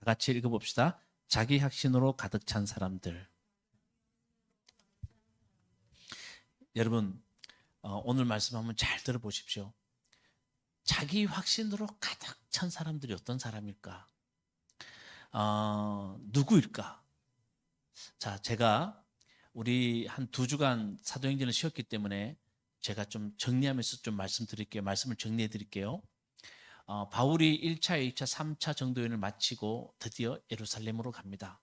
다 같이 읽어봅시다. 자기 확신으로 가득 찬 사람들. 여러분, 오늘 말씀 한번 잘 들어보십시오. 자기 확신으로 가득 찬 사람들이 어떤 사람일까? 누구일까? 자, 제가 우리 한 2주간 사도행전을 쉬었기 때문에 제가 좀 정리하면서 좀 말씀드릴게요. 말씀을 정리해 드릴게요. 바울이 1차, 2차, 3차 전도여행을 마치고 드디어 예루살렘으로 갑니다.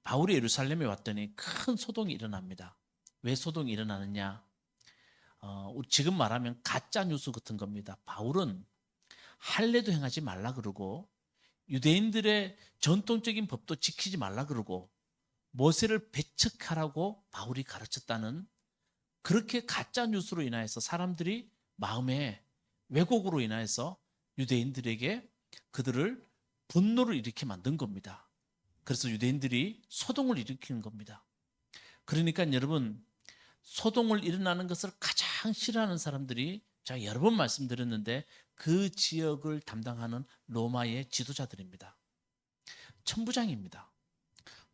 바울이 예루살렘에 왔더니 큰 소동이 일어납니다. 왜 소동이 일어나느냐? 지금 말하면 가짜 뉴스 같은 겁니다. 바울은 할례도 행하지 말라 그러고 유대인들의 전통적인 법도 지키지 말라 그러고 모세를 배척하라고 바울이 가르쳤다는 그렇게 가짜 뉴스로 인하여서 사람들이 마음에 왜곡으로 인하여서 유대인들에게 그들을 분노를 일으키게 만든 겁니다. 그래서 유대인들이 소동을 일으키는 겁니다. 그러니까 여러분, 소동을 일어나는 것을 가장 싫어하는 사람들이 제가 여러 번 말씀드렸는데 그 지역을 담당하는 로마의 지도자들입니다. 천부장입니다.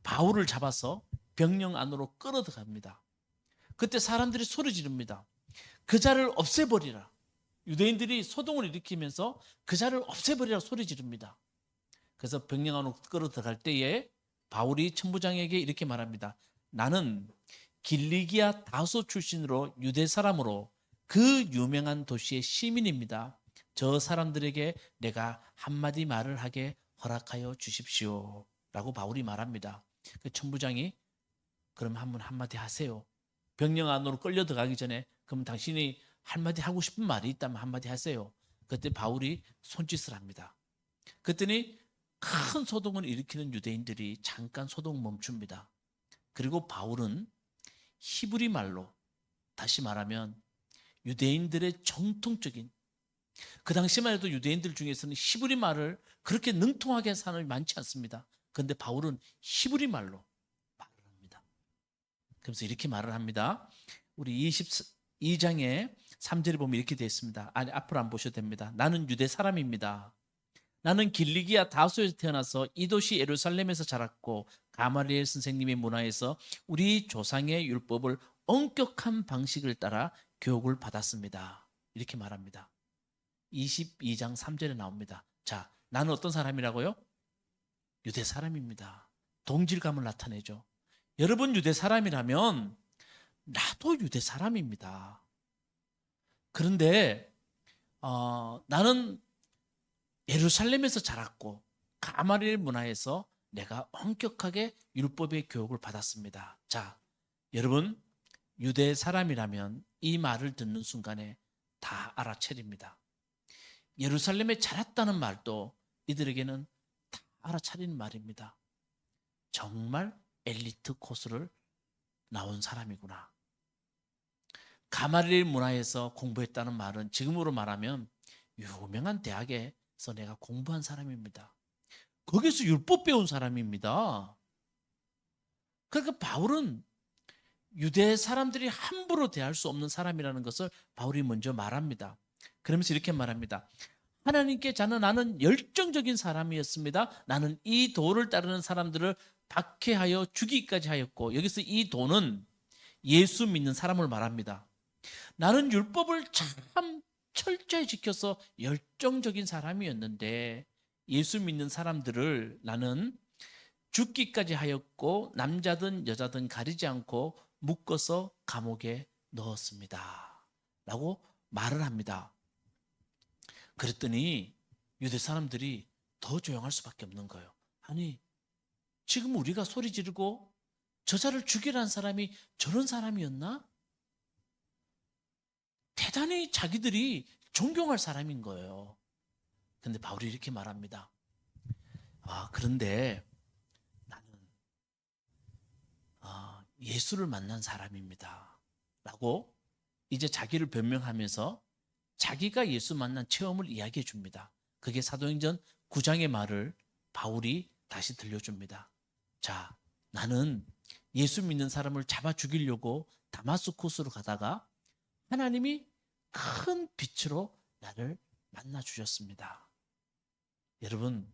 바울을 잡아서 병영 안으로 끌어들어갑니다. 그때 사람들이 소리 지릅니다. 그 자를 없애버리라. 유대인들이 소동을 일으키면서 그 자를 없애버리라 소리 지릅니다. 그래서 병영 안으로 끌어들어갈 때에 바울이 천부장에게 이렇게 말합니다. 나는 길리기아 다소 출신으로 유대 사람으로 그 유명한 도시의 시민입니다. 저 사람들에게 내가 한마디 말을 하게 허락하여 주십시오. 라고 바울이 말합니다. 그 천부장이 그럼 한마디 하세요. 병영 안으로 끌려 들어가기 전에 그럼 당신이 한마디 하고 싶은 말이 있다면 한마디 하세요. 그때 바울이 손짓을 합니다. 그랬더니 큰 소동을 일으키는 유대인들이 잠깐 소동 멈춥니다. 그리고 바울은 히브리 말로, 다시 말하면 유대인들의 정통적인, 그 당시만 해도 유대인들 중에서는 히브리 말을 그렇게 능통하게 하는 사람이 많지 않습니다. 그런데 바울은 히브리 말로 말을 합니다. 그래서 이렇게 말을 합니다. 우리 22장에 3절에 보면 이렇게 되어 있습니다. 아니, 앞으로 안 보셔도 됩니다. 나는 유대 사람입니다. 나는 길리기아 다소에서 태어나서 이 도시 예루살렘에서 자랐고 가말리엘 선생님의 문화에서 우리 조상의 율법을 엄격한 방식을 따라 교육을 받았습니다. 이렇게 말합니다. 22장 3절에 나옵니다. 자, 나는 어떤 사람이라고요? 유대 사람입니다. 동질감을 나타내죠. 여러분 유대 사람이라면 나도 유대 사람입니다. 그런데 나는 예루살렘에서 자랐고 가말리엘 문화에서 내가 엄격하게 율법의 교육을 받았습니다. 자, 여러분 유대 사람이라면 이 말을 듣는 순간에 다 알아차립니다. 예루살렘에 자랐다는 말도 이들에게는 다 알아차리는 말입니다. 정말 엘리트 코스를 나온 사람이구나. 가말리엘 문화에서 공부했다는 말은 지금으로 말하면 유명한 대학에서 내가 공부한 사람입니다. 거기서 율법 배운 사람입니다. 그러니까 바울은 유대 사람들이 함부로 대할 수 없는 사람이라는 것을 바울이 먼저 말합니다. 그러면서 이렇게 말합니다. 하나님께 나는 열정적인 사람이었습니다. 나는 이 도를 따르는 사람들을 박해하여 죽이기까지 하였고, 여기서 이 도는 예수 믿는 사람을 말합니다. 나는 율법을 참 철저히 지켜서 열정적인 사람이었는데 예수 믿는 사람들을 나는 죽기까지 하였고 남자든 여자든 가리지 않고 묶어서 감옥에 넣었습니다. 라고 말을 합니다. 그랬더니 유대 사람들이 더 조용할 수밖에 없는 거예요. 아니, 지금 우리가 소리 지르고 저자를 죽이라는 사람이 저런 사람이었나? 대단히 자기들이 존경할 사람인 거예요. 근데 바울이 이렇게 말합니다. 그런데 나는 예수를 만난 사람입니다. 라고 이제 자기를 변명하면서 자기가 예수 만난 체험을 이야기해 줍니다. 그게 사도행전 9장의 말을 바울이 다시 들려줍니다. 자, 나는 예수 믿는 사람을 잡아 죽이려고 다마스쿠스로 가다가 하나님이 큰 빛으로 나를 만나 주셨습니다. 여러분,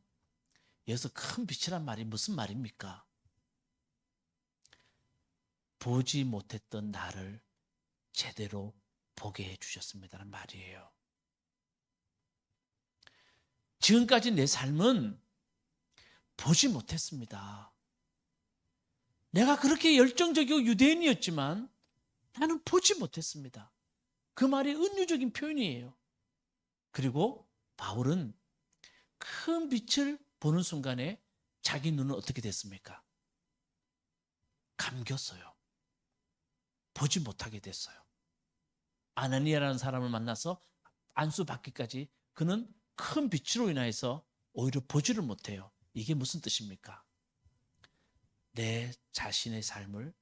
여기서 큰 빛이란 말이 무슨 말입니까? 보지 못했던 나를 제대로 보게 해주셨습니다는 말이에요. 지금까지 내 삶은 보지 못했습니다. 내가 그렇게 열정적이고 유대인이었지만 나는 보지 못했습니다. 그 말이 은유적인 표현이에요. 그리고 바울은 큰 빛을 보는 순간에 자기 눈은 어떻게 됐습니까? 감겼어요. 보지 못하게 됐어요. 아나니아라는 사람을 만나서 안수받기까지 그는 큰 빛으로 인하여서 오히려 보지를 못해요. 이게 무슨 뜻입니까? 내 자신의 삶을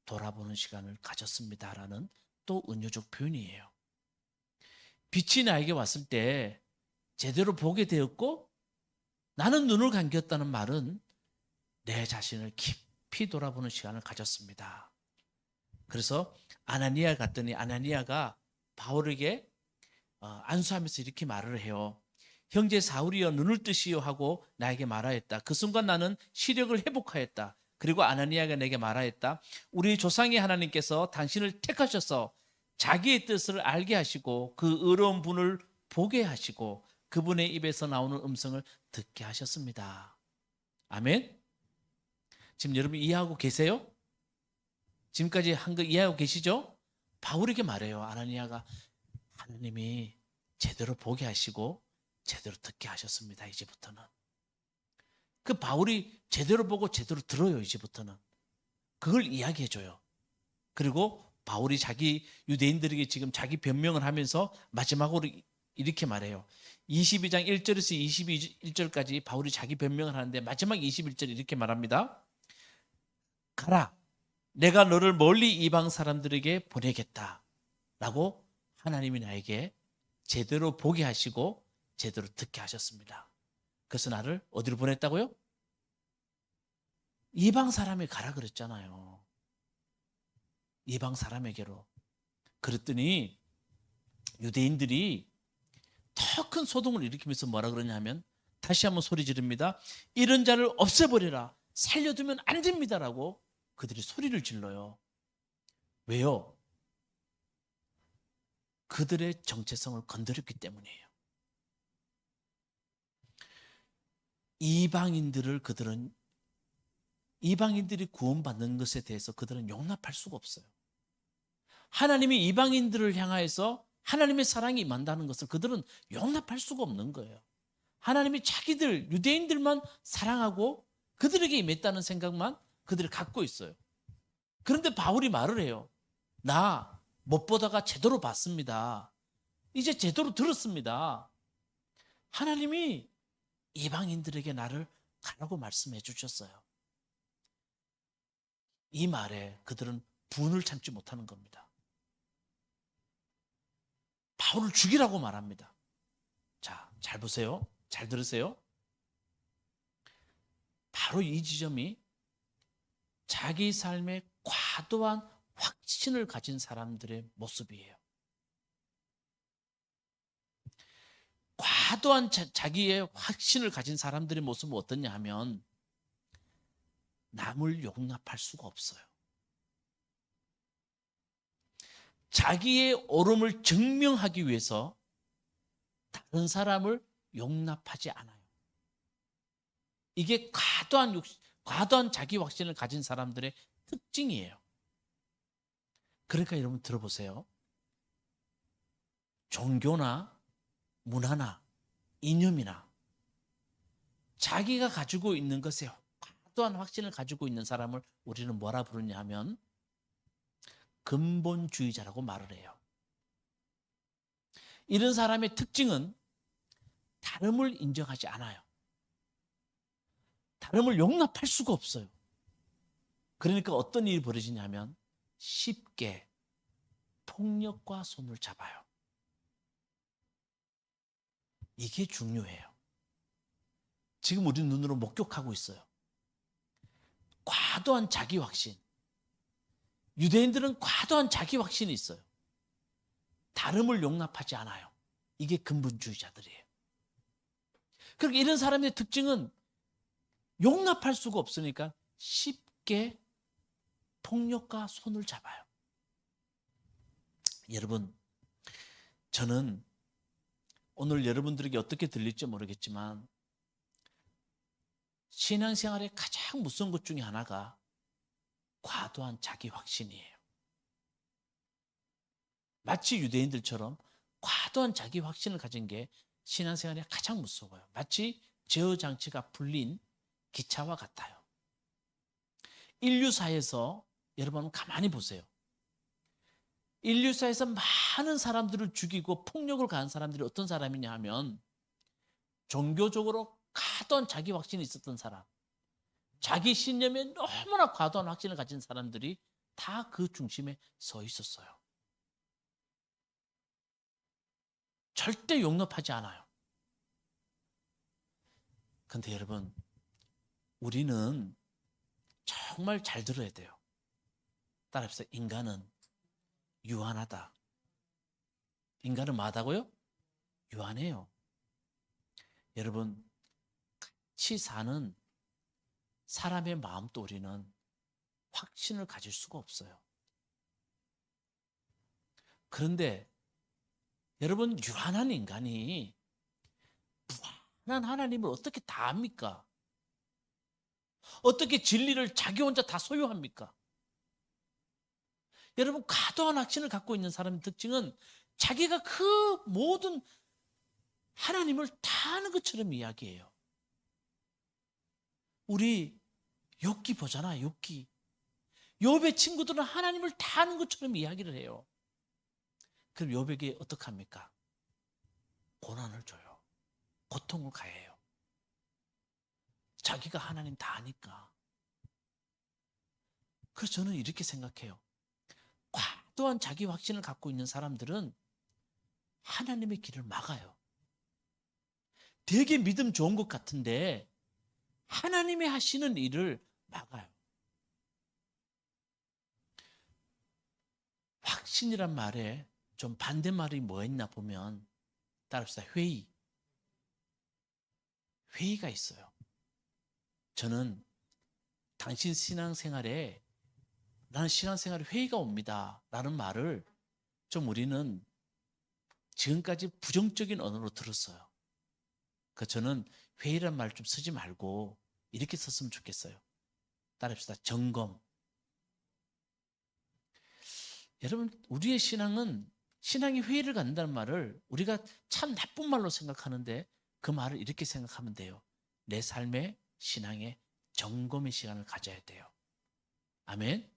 돌아보는 시간을 가졌습니다라는 또 은유적 표현이에요. 빛이 나에게 왔을 때 제대로 보게 되었고 나는 눈을 감겼다는 말은 내 자신을 깊이 돌아보는 시간을 가졌습니다. 그래서 아나니아 갔더니 아나니아가 바울에게 안수하면서 이렇게 말을 해요. 형제 사울이여 눈을 뜨시오 하고 나에게 말하였다. 그 순간 나는 시력을 회복하였다. 그리고 아나니아가 내게 말하였다. 우리 조상의 하나님께서 당신을 택하셔서 자기의 뜻을 알게 하시고 그 의로운 분을 보게 하시고 그분의 입에서 나오는 음성을 듣게 하셨습니다. 아멘. 지금 여러분 이해하고 계세요? 지금까지 한 거 이해하고 계시죠? 바울에게 말해요. 아나니아가 하나님이 제대로 보게 하시고 제대로 듣게 하셨습니다. 이제부터는. 그 바울이 제대로 보고 제대로 들어요. 이제부터는. 그걸 이야기해줘요. 그리고 바울이 자기 유대인들에게 지금 자기 변명을 하면서 마지막으로 이렇게 말해요. 22장 1절에서 21절까지 바울이 자기 변명을 하는데 마지막 21절 이렇게 말합니다. 가라. 내가 너를 멀리 이방 사람들에게 보내겠다. 라고 하나님이 나에게 제대로 보게 하시고 제대로 듣게 하셨습니다. 그래서 나를 어디로 보냈다고요? 이방 사람에 가라 그랬잖아요. 이방 사람에게로. 그랬더니 유대인들이 더 큰 소동을 일으키면서 뭐라 그러냐면 다시 한번 소리 지릅니다. 이런 자를 없애버려라. 살려두면 안 됩니다라고 그들이 소리를 질러요. 왜요? 그들의 정체성을 건드렸기 때문이에요. 이방인들이 구원받는 것에 대해서 그들은 용납할 수가 없어요. 하나님이 이방인들을 향하여서 하나님의 사랑이 임한다는 것을 그들은 용납할 수가 없는 거예요. 하나님이 자기들 유대인들만 사랑하고 그들에게 임했다는 생각만 그들이 갖고 있어요. 그런데 바울이 말을 해요. 나 못 보다가 제대로 봤습니다. 이제 제대로 들었습니다. 하나님이 이방인들에게 나를 가라고 말씀해 주셨어요. 이 말에 그들은 분을 참지 못하는 겁니다. 바울을 죽이라고 말합니다. 자, 잘 보세요. 잘 들으세요. 바로 이 지점이 자기 삶에 과도한 확신을 가진 사람들의 모습이에요. 과도한 자기의 확신을 가진 사람들의 모습은 어떠냐 하면 남을 용납할 수가 없어요. 자기의 옳음을 증명하기 위해서 다른 사람을 용납하지 않아요. 이게 과도한 자기 확신을 가진 사람들의 특징이에요. 그러니까 여러분 들어보세요. 종교나 문화나 이념이나 자기가 가지고 있는 것에 과도한 확신을 가지고 있는 사람을 우리는 뭐라 부르냐 하면 근본주의자라고 말을 해요. 이런 사람의 특징은 다름을 인정하지 않아요. 다름을 용납할 수가 없어요. 그러니까 어떤 일이 벌어지냐면 쉽게 폭력과 손을 잡아요. 이게 중요해요. 지금 우리 눈으로 목격하고 있어요. 과도한 자기 확신. 유대인들은 과도한 자기 확신이 있어요. 다름을 용납하지 않아요. 이게 근본주의자들이에요. 그러니까 이런 사람의 특징은 용납할 수가 없으니까 쉽게 폭력과 손을 잡아요. 여러분, 저는 오늘 여러분들에게 어떻게 들릴지 모르겠지만 신앙생활의 가장 무서운 것 중에 하나가 과도한 자기 확신이에요. 마치 유대인들처럼 과도한 자기 확신을 가진 게 신앙생활에 가장 무서워요. 마치 제어 장치가 풀린 기차와 같아요. 인류사에서 여러분 가만히 보세요. 인류사에서 많은 사람들을 죽이고 폭력을 가한 사람들이 어떤 사람이냐 하면 종교적으로 과도한 자기 확신이 있었던 사람, 자기 신념에 너무나 과도한 확신을 가진 사람들이 다 그 중심에 서 있었어요. 절대 용납하지 않아요. 근데 여러분, 우리는 정말 잘 들어야 돼요. 따라합시다. 인간은 유한하다. 인간은 뭐하다고요? 유한해요. 여러분, 같이 사는 사람의 마음도 우리는 확신을 가질 수가 없어요. 그런데 여러분, 유한한 인간이 무한한 하나님을 어떻게 다 압니까? 어떻게 진리를 자기 혼자 다 소유합니까? 여러분, 과도한 확신을 갖고 있는 사람의 특징은 자기가 그 모든 하나님을 다 아는 것처럼 이야기해요. 우리 욥기 보잖아, 욥기. 욥의 친구들은 하나님을 다 아는 것처럼 이야기를 해요. 그럼 욥에게 어떻게 합니까? 고난을 줘요. 고통을 가해요. 자기가 하나님 다 아니까. 그래서 저는 이렇게 생각해요. 과도한 자기 확신을 갖고 있는 사람들은 하나님의 길을 막아요. 되게 믿음 좋은 것 같은데 하나님이 하시는 일을 막아요. 확신이란 말에 좀 반대말이 뭐 있나 보면 따라합시다. 회의가 있어요. 저는 당신 신앙생활에 나는 신앙생활에 회의가 옵니다 라는 말을 좀 우리는 지금까지 부정적인 언어로 들었어요. 그래서 저는 회의란 말 좀 쓰지 말고 이렇게 썼으면 좋겠어요. 따라합시다. 점검. 여러분, 우리의 신앙이 회의를 갖는다는 말을 우리가 참 나쁜 말로 생각하는데 그 말을 이렇게 생각하면 돼요. 내 삶의 신앙의 점검의 시간을 가져야 돼요. 아멘.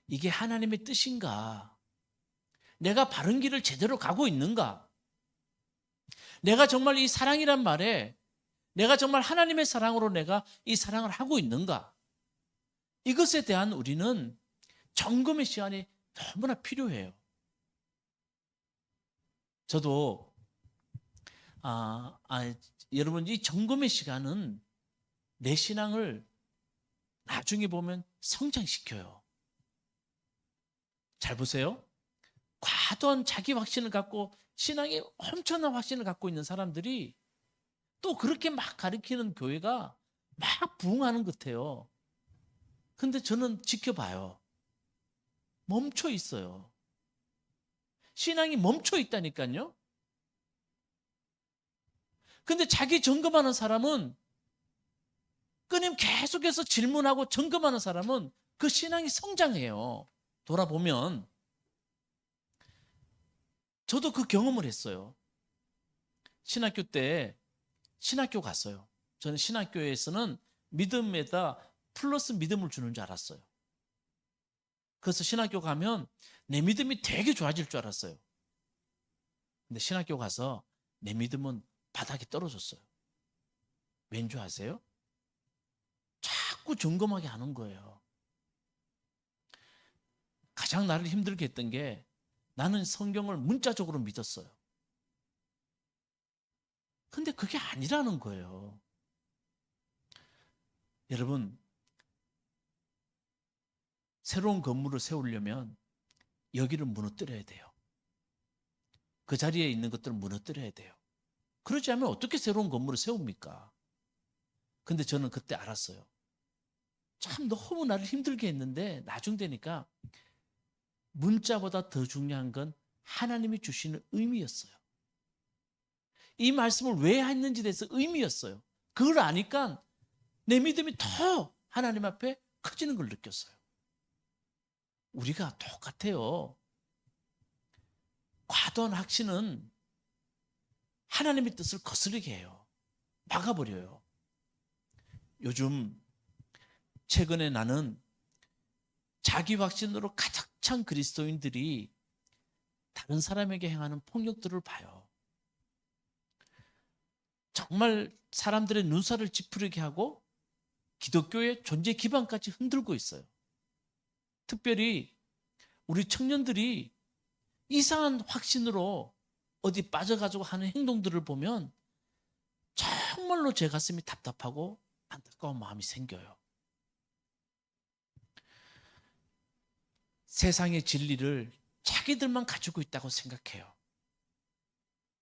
이게 하나님의 뜻인가? 내가 바른 길을 제대로 가고 있는가? 내가 정말 이 사랑이란 말에 내가 정말 하나님의 사랑으로 내가 이 사랑을 하고 있는가? 이것에 대한 우리는 점검의 시간이 너무나 필요해요. 저도 여러분, 이 점검의 시간은 내 신앙을 나중에 보면 성장시켜요. 잘 보세요. 과도한 자기 확신을 갖고 신앙에 엄청난 확신을 갖고 있는 사람들이 또 그렇게 막 가르치는 교회가 막 부흥하는 것 같아요. 근데 저는 지켜봐요. 멈춰 있어요. 신앙이 멈춰 있다니까요. 근데 자기 점검하는 사람은 끊임 계속해서 질문하고 점검하는 사람은 그 신앙이 성장해요. 돌아보면 저도 그 경험을 했어요. 신학교 때 신학교 갔어요. 저는 신학교에서는 믿음에다 플러스 믿음을 주는 줄 알았어요. 그래서 신학교 가면 내 믿음이 되게 좋아질 줄 알았어요. 근데 신학교 가서 내 믿음은 바닥에 떨어졌어요. 왠 줄 아세요? 자꾸 점검하게 하는 거예요. 가장 나를 힘들게 했던 게 나는 성경을 문자적으로 믿었어요. 근데 그게 아니라는 거예요. 여러분, 새로운 건물을 세우려면 여기를 무너뜨려야 돼요. 그 자리에 있는 것들을 무너뜨려야 돼요. 그러지 않으면 어떻게 새로운 건물을 세웁니까? 근데 저는 그때 알았어요. 참 너무 나를 힘들게 했는데 나중 되니까 문자보다 더 중요한 건 하나님이 주시는 의미였어요. 이 말씀을 왜 했는지에 대해서 의미였어요. 그걸 아니까 내 믿음이 더 하나님 앞에 커지는 걸 느꼈어요. 우리가 똑같아요. 과도한 확신은 하나님의 뜻을 거스르게 해요. 막아버려요. 요즘 최근에 나는 자기 확신으로 가득 찬 그리스도인들이 다른 사람에게 행하는 폭력들을 봐요. 정말 사람들의 눈살을 찌푸리게 하고 기독교의 존재 기반까지 흔들고 있어요. 특별히 우리 청년들이 이상한 확신으로 어디 빠져가지고 하는 행동들을 보면 정말로 제 가슴이 답답하고 안타까운 마음이 생겨요. 세상의 진리를 자기들만 가지고 있다고 생각해요.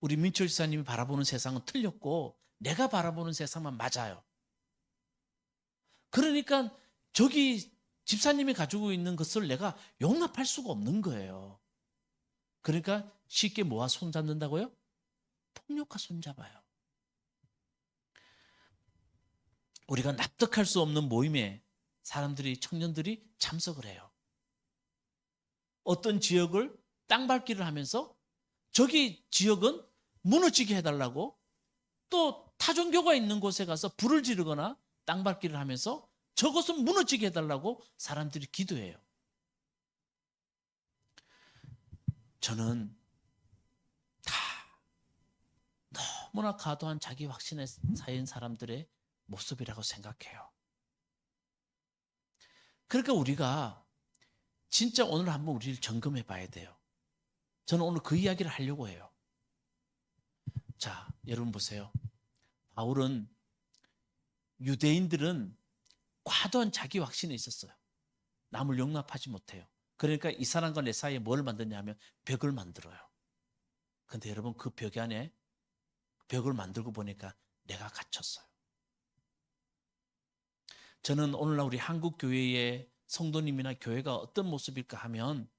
우리 민철 지사님이 바라보는 세상은 틀렸고 내가 바라보는 세상만 맞아요. 그러니까 저기 집사님이 가지고 있는 것을 내가 용납할 수가 없는 거예요. 그러니까 쉽게 뭐와 손잡는다고요? 폭력과 손잡아요. 우리가 납득할 수 없는 모임에 사람들이, 청년들이 참석을 해요. 어떤 지역을 땅밟기를 하면서 저기 지역은 무너지게 해달라고, 또 타종교가 있는 곳에 가서 불을 지르거나 땅밟기를 하면서 저것은 무너지게 해달라고 사람들이 기도해요. 저는 다 너무나 과도한 자기 확신에 쌓인 사람들의 모습이라고 생각해요. 그러니까 우리가 진짜 오늘 한번 우리를 점검해 봐야 돼요. 저는 오늘 그 이야기를 하려고 해요. 자, 여러분 보세요. 바울은, 유대인들은 과도한 자기 확신에 있었어요. 남을 용납하지 못해요. 그러니까 이 사람과 내 사이에 뭘 만드냐면 벽을 만들어요. 근데 여러분, 그 벽 안에 벽을 만들고 보니까 내가 갇혔어요. 저는 오늘날 우리 한국 교회의 성도님이나 교회가 어떤 모습일까 하면,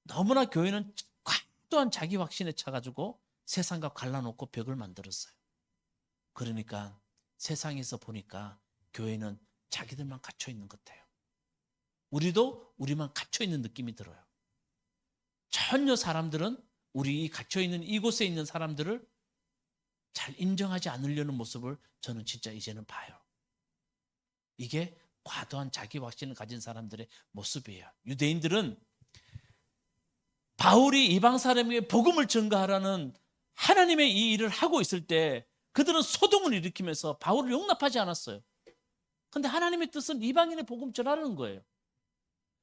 너무나 교회는 과도한 자기 확신에 차가지고 세상과 갈라놓고 벽을 만들었어요. 그러니까 세상에서 보니까 교회는 자기들만 갇혀 있는 것 같아요. 우리도 우리만 갇혀 있는 느낌이 들어요. 전혀 사람들은 우리 갇혀 있는 이곳에 있는 사람들을 잘 인정하지 않으려는 모습을 저는 진짜 이제는 봐요. 이게 과도한 자기 확신을 가진 사람들의 모습이에요. 유대인들은 바울이 이방 사람에게 복음을 전가하라는 하나님의 이 일을 하고 있을 때 그들은 소동을 일으키면서 바울을 용납하지 않았어요. 근데 하나님의 뜻은 이방인의 복음 전하라는 거예요.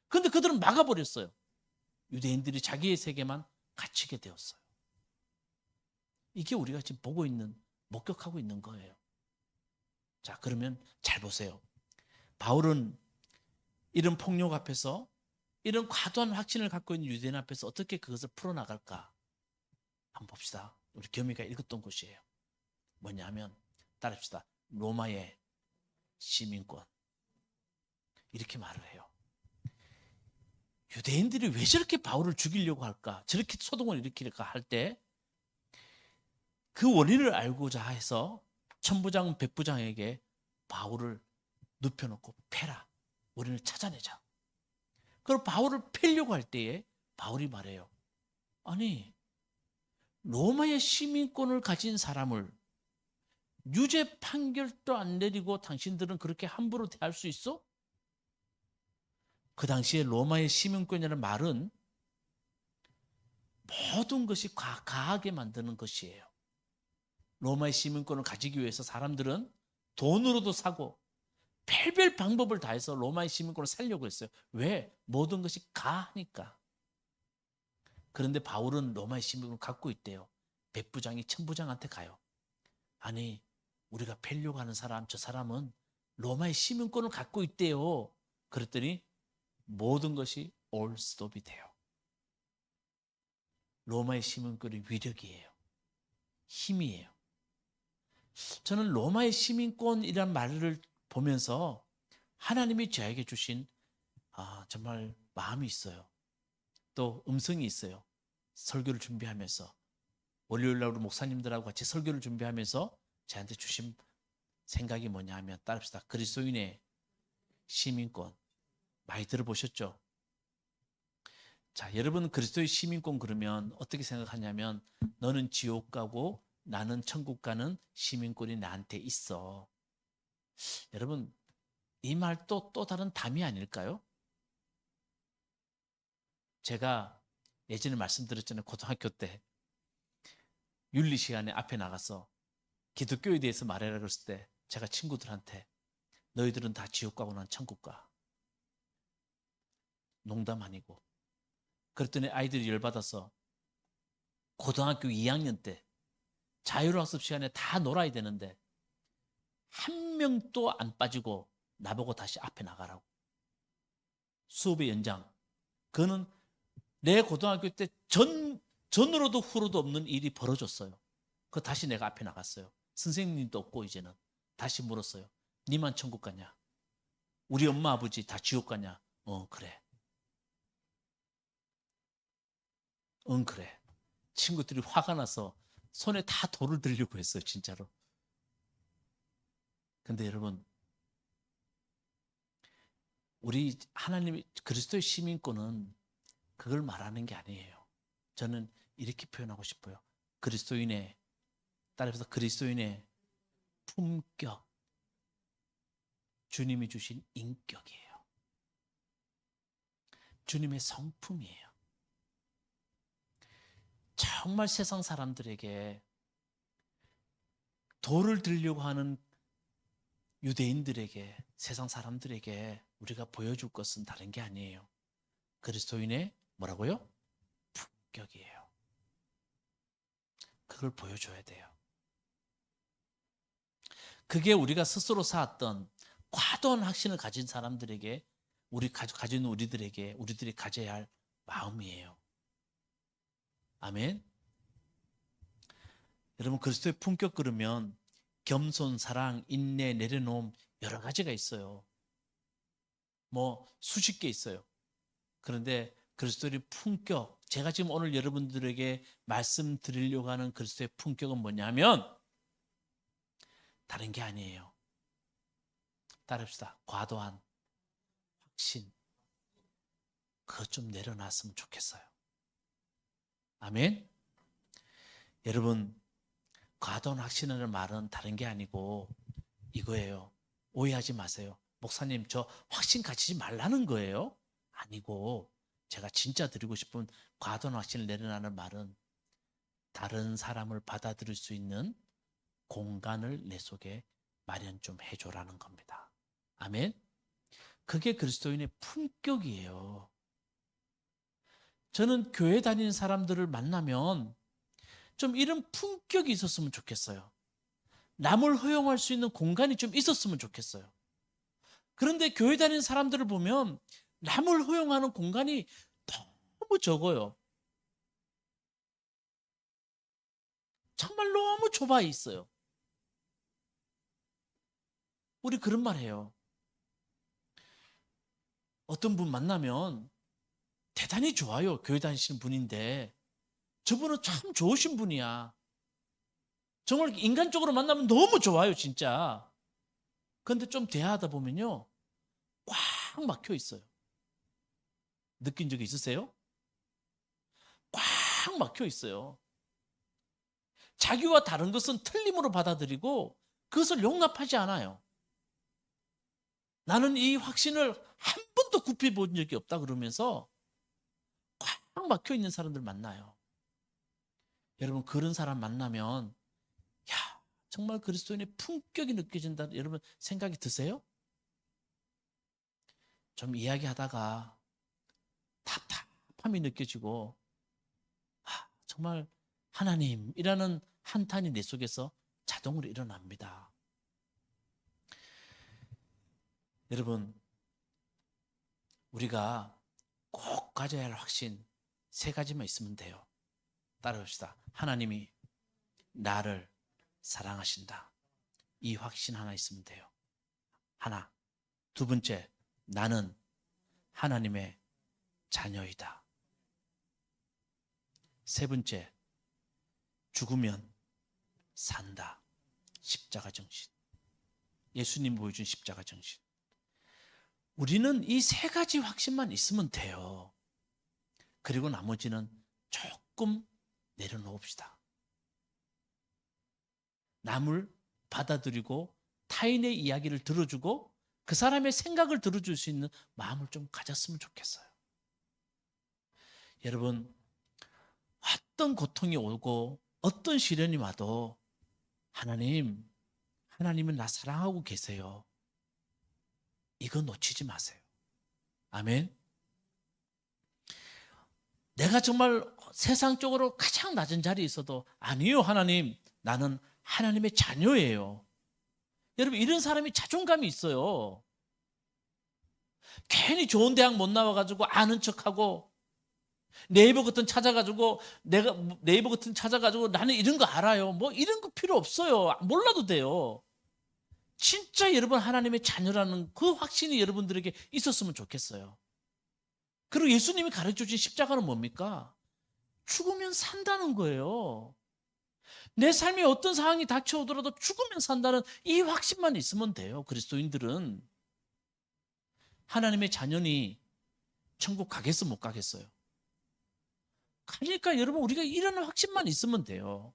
근데 그들은 막아버렸어요. 유대인들이 자기의 세계만 갇히게 되었어요. 이게 우리가 지금 보고 있는, 목격하고 있는 거예요. 자, 그러면 잘 보세요. 바울은 이런 폭력 앞에서, 이런 과도한 확신을 갖고 있는 유대인 앞에서 어떻게 그것을 풀어나갈까? 한번 봅시다. 우리 겸이가 읽었던 곳이에요. 뭐냐 하면, 따라합시다. 로마의 시민권. 이렇게 말을 해요. 유대인들이 왜 저렇게 바울을 죽이려고 할까? 저렇게 소동을 일으킬까 할 때 그 원인을 알고자 해서 천부장, 백부장에게 바울을 눕혀놓고 패라. 원인을 찾아내자. 그럼 바울을 패려고 할 때에 바울이 말해요. 아니, 로마의 시민권을 가진 사람을 유죄 판결도 안 내리고 당신들은 그렇게 함부로 대할 수 있어? 그 당시에 로마의 시민권이라는 말은 모든 것이 가하게 만드는 것이에요. 로마의 시민권을 가지기 위해서 사람들은 돈으로도 사고 별별 방법을 다해서 로마의 시민권을 살려고 했어요. 왜? 모든 것이 가하니까. 그런데 바울은 로마의 시민권을 갖고 있대요. 백부장이 천부장한테 가요. 아니, 우리가 패려고 하는 사람, 저 사람은 로마의 시민권을 갖고 있대요. 그랬더니 모든 것이 all stop이 돼요. 로마의 시민권이 위력이에요. 힘이에요. 저는 로마의 시민권이란 말을 보면서 하나님이 저에게 주신 정말 마음이 있어요. 또 음성이 있어요. 설교를 준비하면서 월요일 날 우리 목사님들하고 같이 설교를 준비하면서 저한테 주신 생각이 뭐냐 하면 따릅시다. 그리스도인의 시민권 많이 들어보셨죠? 자, 여러분 그리스도의 시민권 그러면 어떻게 생각하냐면 너는 지옥 가고 나는 천국 가는 시민권이 나한테 있어. 여러분 이 말도 또 다른 담이 아닐까요? 제가 예전에 말씀드렸잖아요. 고등학교 때 윤리 시간에 앞에 나가서 기독교에 대해서 말해라 그랬을 때 제가 친구들한테 너희들은 다 지옥 가고 난 천국 가. 농담 아니고. 그랬더니 아이들이 열받아서 고등학교 2학년 때 자율학습 시간에 다 놀아야 되는데 한 명도 안 빠지고 나보고 다시 앞에 나가라고. 수업의 연장. 그거는 내 고등학교 때 전으로도 후로도 없는 일이 벌어졌어요. 그 다시 내가 앞에 나갔어요. 선생님도 없고 이제는 다시 물었어요. 니만 천국 가냐? 우리 엄마 아버지 다 지옥 가냐? 그래. 그래. 친구들이 화가 나서 손에 다 돌을 들려고 했어요. 진짜로. 근데 여러분 우리 하나님 그리스도의 시민권은 그걸 말하는 게 아니에요. 저는 이렇게 표현하고 싶어요. 그리스도인의 따라서 그리스도인의 품격, 주님이 주신 인격이에요. 주님의 성품이에요. 정말 세상 사람들에게 돌을 들려고 하는 유대인들에게 세상 사람들에게 우리가 보여줄 것은 다른 게 아니에요. 그리스도인의 뭐라고요? 품격이에요. 그걸 보여줘야 돼요. 그게 우리가 스스로 쌓았던 과도한 확신을 가진 사람들에게 가진 우리들이 가져야 할 마음이에요. 아멘. 여러분 그리스도의 품격 그러면 겸손, 사랑, 인내, 내려놓음 여러 가지가 있어요. 뭐 수십 개 있어요. 그런데 그리스도의 품격, 제가 지금 오늘 여러분들에게 말씀드리려고 하는 그리스도의 품격은 뭐냐면 다른 게 아니에요. 따릅시다. 과도한 확신. 그것 좀 내려놨으면 좋겠어요. 아멘. 여러분 과도한 확신이라는 말은 다른 게 아니고 이거예요. 오해하지 마세요. 목사님 저 확신 가지지 말라는 거예요? 아니고 제가 진짜 드리고 싶은 과도한 확신을 내려놓는 말은 다른 사람을 받아들일 수 있는 공간을 내 속에 마련 좀 해줘라는 겁니다. 아멘. 그게 그리스도인의 품격이에요. 저는 교회 다니는 사람들을 만나면 좀 이런 품격이 있었으면 좋겠어요. 남을 허용할 수 있는 공간이 좀 있었으면 좋겠어요. 그런데 교회 다니는 사람들을 보면 남을 허용하는 공간이 너무 적어요. 정말 너무 좁아 있어요. 우리 그런 말 해요. 어떤 분 만나면 대단히 좋아요. 교회 다니시는 분인데 저분은 참 좋으신 분이야. 정말 인간적으로 만나면 너무 좋아요, 진짜. 그런데 좀 대화하다 보면요. 꽉 막혀 있어요. 느낀 적 있으세요? 꽉 막혀 있어요. 자기와 다른 것은 틀림으로 받아들이고 그것을 용납하지 않아요. 나는 이 확신을 한 번도 굽혀 본 적이 없다 그러면서 꽉 막혀 있는 사람들 만나요. 여러분 그런 사람 만나면 야 정말 그리스도인의 품격이 느껴진다 여러분 생각이 드세요? 좀 이야기하다가 답답함이 느껴지고 정말 하나님이라는 한탄이 내 속에서 자동으로 일어납니다. 여러분 우리가 꼭 가져야 할 확신 세 가지만 있으면 돼요. 따라합시다. 하나님이 나를 사랑하신다. 이 확신 하나 있으면 돼요. 하나. 두 번째, 나는 하나님의 자녀이다. 세 번째, 죽으면 산다. 십자가 정신. 예수님 보여준 십자가 정신. 우리는 이 세 가지 확신만 있으면 돼요. 그리고 나머지는 조금 내려놓읍시다. 남을 받아들이고 타인의 이야기를 들어주고 그 사람의 생각을 들어줄 수 있는 마음을 좀 가졌으면 좋겠어요. 여러분, 어떤 고통이 오고 어떤 시련이 와도 하나님은 나 사랑하고 계세요. 이거 놓치지 마세요. 아멘. 내가 정말 세상적으로 가장 낮은 자리에 있어도 아니요, 하나님, 나는 하나님의 자녀예요. 여러분, 이런 사람이 자존감이 있어요. 괜히 좋은 대학 못 나와가지고 아는 척하고 네이버 같은 찾아가지고 나는 이런 거 알아요. 뭐 이런 거 필요 없어요. 몰라도 돼요. 진짜 여러분 하나님의 자녀라는 그 확신이 여러분들에게 있었으면 좋겠어요. 그리고 예수님이 가르쳐주신 십자가는 뭡니까? 죽으면 산다는 거예요. 내 삶에 어떤 상황이 닥쳐오더라도 죽으면 산다는 이 확신만 있으면 돼요. 그리스도인들은. 하나님의 자녀니 천국 가겠어 못 가겠어요? 그러니까 여러분 우리가 이런 확신만 있으면 돼요.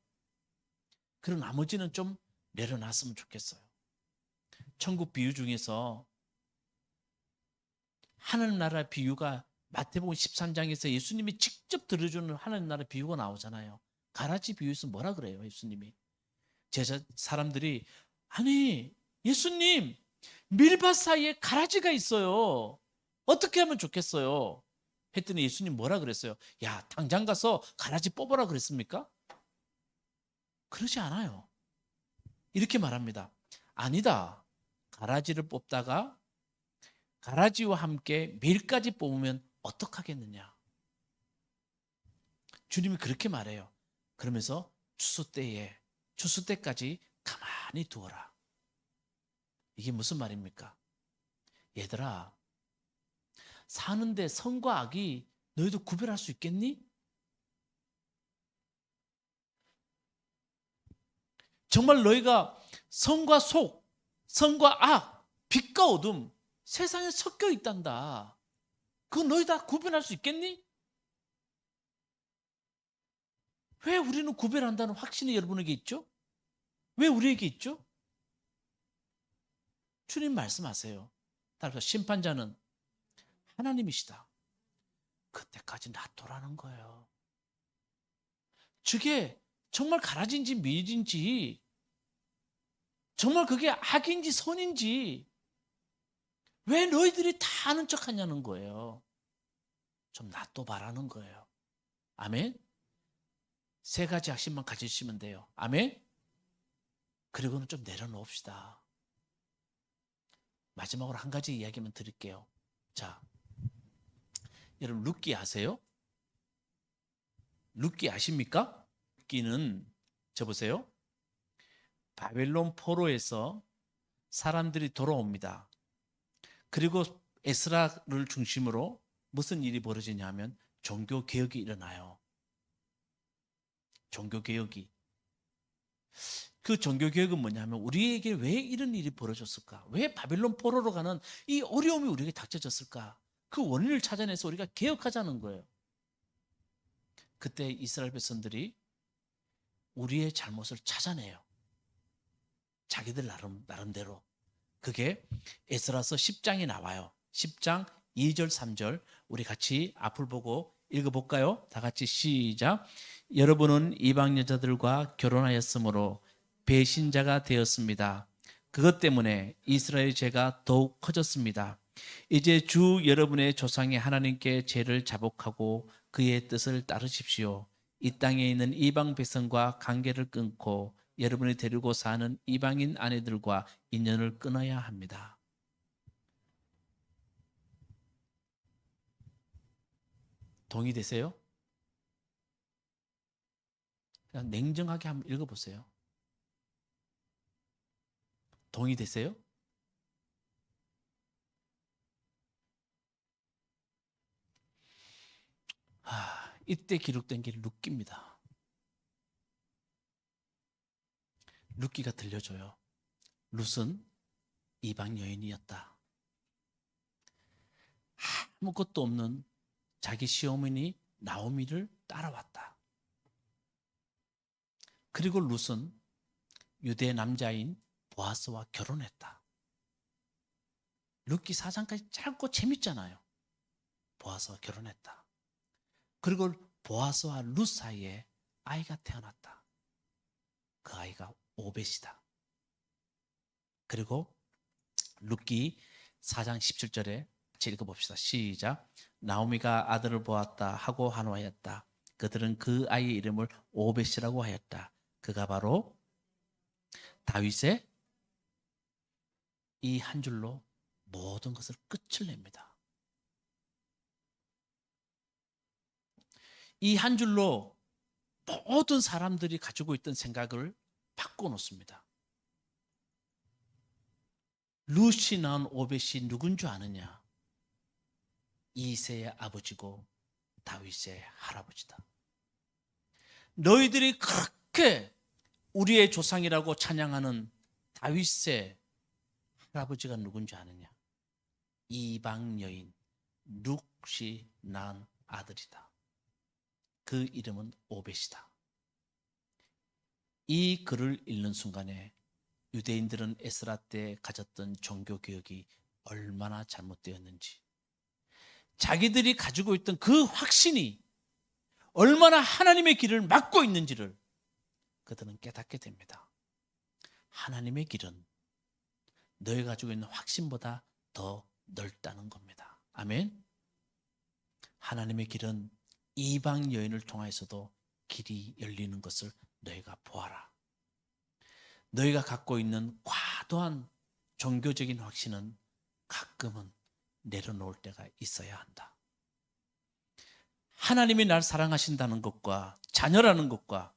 그리고 나머지는 좀 내려놨으면 좋겠어요. 천국 비유 중에서 하나님 나라 비유가 마태복음 13장에서 예수님이 직접 들어주는 하나님 나라 비유가 나오잖아요. 가라지 비유에서 뭐라 그래요, 예수님이? 사람들이 아니 예수님 밀밭 사이에 가라지가 있어요. 어떻게 하면 좋겠어요? 했더니 예수님 뭐라 그랬어요? 야, 당장 가서 가라지 뽑아라 그랬습니까? 그러지 않아요. 이렇게 말합니다. 아니다. 가라지를 뽑다가 가라지와 함께 밀까지 뽑으면 어떡하겠느냐. 주님이 그렇게 말해요. 그러면서 추수 때까지 가만히 두어라. 이게 무슨 말입니까? 얘들아, 사는데 선과 악이 너희도 구별할 수 있겠니? 정말 너희가 선과 속, 선과 악, 빛과 어둠, 세상에 섞여 있단다. 그거 너희 다 구별할 수 있겠니? 왜 우리는 구별한다는 확신이 여러분에게 있죠? 왜 우리에게 있죠? 주님 말씀하세요. 따라서 심판자는 하나님이시다. 그때까지 놔두라는 거예요. 저게 정말 가라진지 밀인지 정말 그게 악인지 선인지 왜 너희들이 다 아는 척하냐는 거예요. 좀 놔둬봐라는 거예요. 아멘. 세 가지 확신만 가지시면 돼요. 아멘. 그리고는 좀 내려놓읍시다. 마지막으로 한 가지 이야기만 드릴게요. 자, 여러분 룻기 아세요? 룻기 아십니까? 룻기는 저 보세요. 바벨론 포로에서 사람들이 돌아옵니다. 그리고 에스라를 중심으로 무슨 일이 벌어지냐면 종교 개혁이 일어나요. 종교 개혁이. 그 종교 개혁은 뭐냐면 우리에게 왜 이런 일이 벌어졌을까? 왜 바벨론 포로로 가는 이 어려움이 우리에게 닥쳐졌을까? 그 원인을 찾아내서 우리가 개혁하자는 거예요. 그때 이스라엘 백성들이 우리의 잘못을 찾아내요. 자기들 나름대로. 그게 에스라서 10장에 나와요. 10장 2절 3절 우리 같이 앞을 보고 읽어볼까요? 다 같이 시작. 여러분은 이방 여자들과 결혼하였으므로 배신자가 되었습니다. 그것 때문에 이스라엘의 죄가 더욱 커졌습니다. 이제 주 여러분의 조상의 하나님께 죄를 자복하고 그의 뜻을 따르십시오. 이 땅에 있는 이방 백성과 관계를 끊고 여러분이 데리고 사는 이방인 아내들과 인연을 끊어야 합니다. 동의되세요? 그냥 냉정하게 한번 읽어보세요. 동의되세요? 이때 기록된 게 룻기입니다. 룻기가 들려줘요. 룻은 이방 여인이었다. 아무것도 없는 자기 시어머니 나오미를 따라왔다. 그리고 룻은 유대 남자인 보아스와 결혼했다. 룻기 4장까지 짧고 재밌잖아요. 보아스와 결혼했다. 그리고 보아스와 룻 사이에 아이가 태어났다. 그 아이가 오벳이다. 그리고 룻기 4장 17절에 같이 읽어봅시다. 시작. 나오미가 아들을 보았다 하고 한화하였다. 그들은 그 아이의 이름을 오벳이라고 하였다. 그가 바로 다윗의 이 한 줄로 모든 것을 끝을 냅니다. 이 한 줄로 모든 사람들이 가지고 있던 생각을 바꿔놓습니다. 룻이 낳은 오벳이 누군 줄 아느냐? 이새의 아버지고 다윗의 할아버지다. 너희들이 그렇게 우리의 조상이라고 찬양하는 다윗의 할아버지가 누군지 아느냐? 이방 여인 룻이 낳은 아들이다. 그 이름은 오벳이다. 이 글을 읽는 순간에 유대인들은 에스라 때 가졌던 종교 교육이 얼마나 잘못되었는지, 자기들이 가지고 있던 그 확신이 얼마나 하나님의 길을 막고 있는지를 그들은 깨닫게 됩니다. 하나님의 길은 너희가 가지고 있는 확신보다 더 넓다는 겁니다. 아멘. 하나님의 길은 이방 여인을 통해서도 길이 열리는 것을 너희가 보아라. 너희가 갖고 있는 과도한 종교적인 확신은 가끔은 내려놓을 때가 있어야 한다. 하나님이 날 사랑하신다는 것과 자녀라는 것과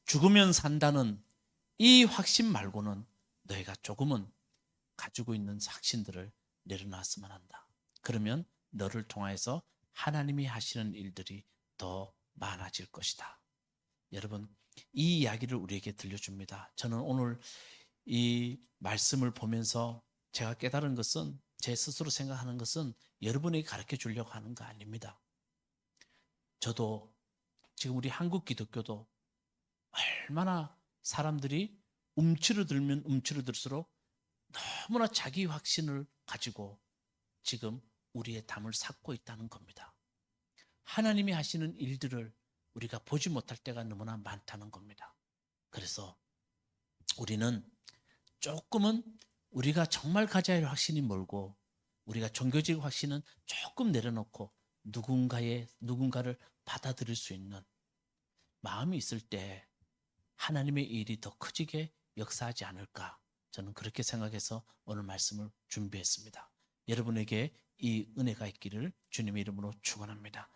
죽으면 산다는 이 확신 말고는 너희가 조금은 가지고 있는 확신들을 내려놨으면 한다. 그러면 너를 통해서 하나님이 하시는 일들이 더 많아질 것이다. 여러분, 이 이야기를 우리에게 들려줍니다. 저는 오늘 이 말씀을 보면서 제가 깨달은 것은, 제 스스로 생각하는 것은 여러분에게 가르쳐 주려고 하는 거 아닙니다. 저도 지금 우리 한국 기독교도 얼마나 사람들이 움츠러들면 움츠러들수록 너무나 자기 확신을 가지고 지금 우리의 담을 쌓고 있다는 겁니다. 하나님이 하시는 일들을 우리가 보지 못할 때가 너무나 많다는 겁니다. 그래서 우리는 조금은 우리가 정말 가져야 할 확신이 멀고, 우리가 종교적 확신은 조금 내려놓고 누군가를 받아들일 수 있는 마음이 있을 때 하나님의 일이 더 커지게 역사하지 않을까, 저는 그렇게 생각해서 오늘 말씀을 준비했습니다. 여러분에게 이 은혜가 있기를 주님의 이름으로 축원합니다.